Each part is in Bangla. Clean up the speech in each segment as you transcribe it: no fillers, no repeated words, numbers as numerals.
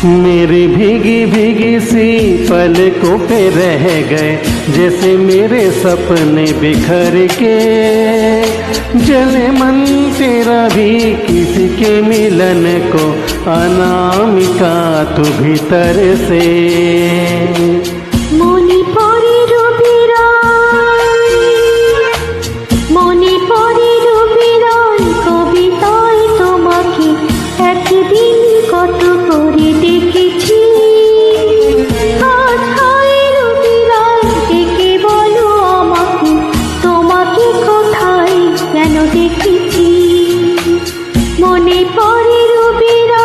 मेरी भीगी भीगी सी पलकों पे रह गए जैसे मेरे सपने बिखर के। जले मन तेरा भी किसी के मिलन को, अनामिका तू भीतर से। মনে পড়ে রবিরায়, মনে পড়ে রবিরায়, কবিতায় তোমাকে একদিন কত করে দেখেছি। আজ হায় রবিরায়, ডেকে বলো আমাকে, তোমাকে কোথায় কেন দেখেছি। মনে পড়ে রবিরায়।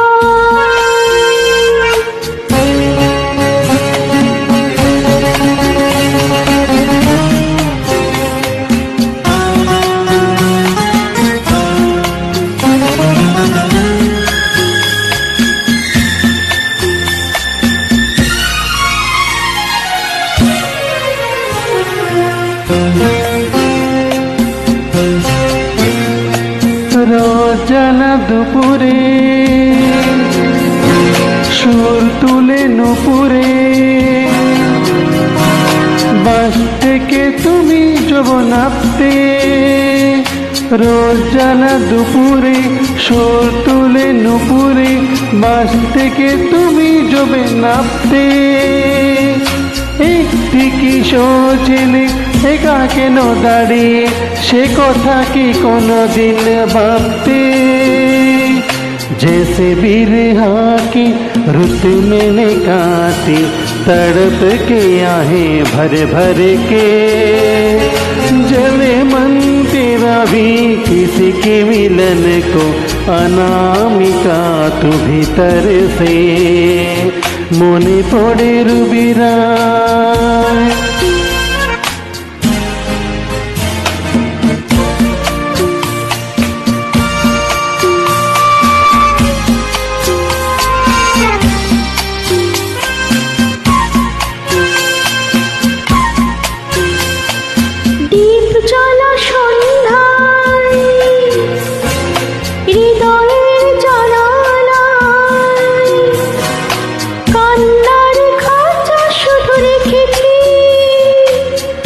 রোজানা দুপুরে সুর তুলে নুপুরে, বাস থেকে তুমি যবনাপতে। রোজানা দুপুরে সুর তুলে নুপুরে, বাস থেকে তুমি যবে নাপতে। একটি কিশোর ছেলে একা কেন দাঁড়িয়ে, সে কথা কি কোনোদিন ভাবতে। जैसे बिरहा की रुत मैंने काटी, तड़प के आहें भर भर के। जले मन तेरा भी किसी के मिलन को, अनामिका तू भीतर से। মনে পড়ে রবিরায়। দীপ জ্বালা সন্ধ্যায়, হৃদয়ের জানালায়, কান্নার খাঁচা শুধু রেখেছি।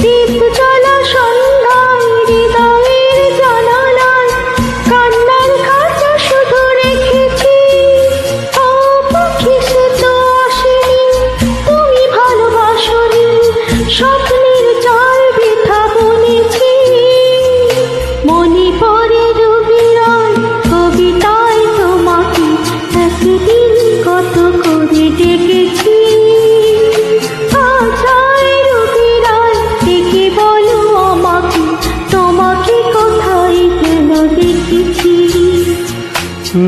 দীপ জ্বালা সন্ধ্যায়, হৃদয়ের জানালায়, কান্নার খাঁচা শুধু রেখেছি। ও পাখি সে তো আসেনি, তুমি ভালোবাসোনি, স্বপ্নের জাল বৃথা বুনেছি। মনে পড়ে রবিরায়, কবিতায় তোমাকে একদিন কত করে ডেকেছি। আজ হায় রবিরায়, ডেকে বলো আমাকে, তোমাকে কোথায় কেন দেখেছি।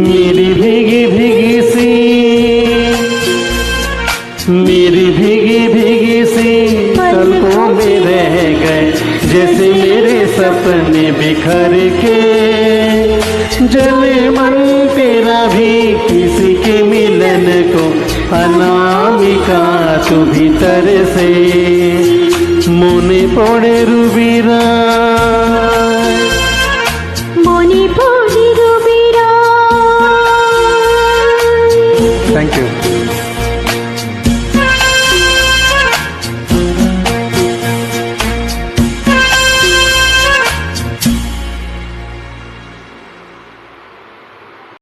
मेरी भीगी भीगी सी, मेरी भीगी भीगी सी पलकों में रह गए जैसे मेरे सपने बिखर के। जले मन तेरा भी किसी के मिलन को, अनामिका तू भीतर से। মনে পড়ে রবিরায়।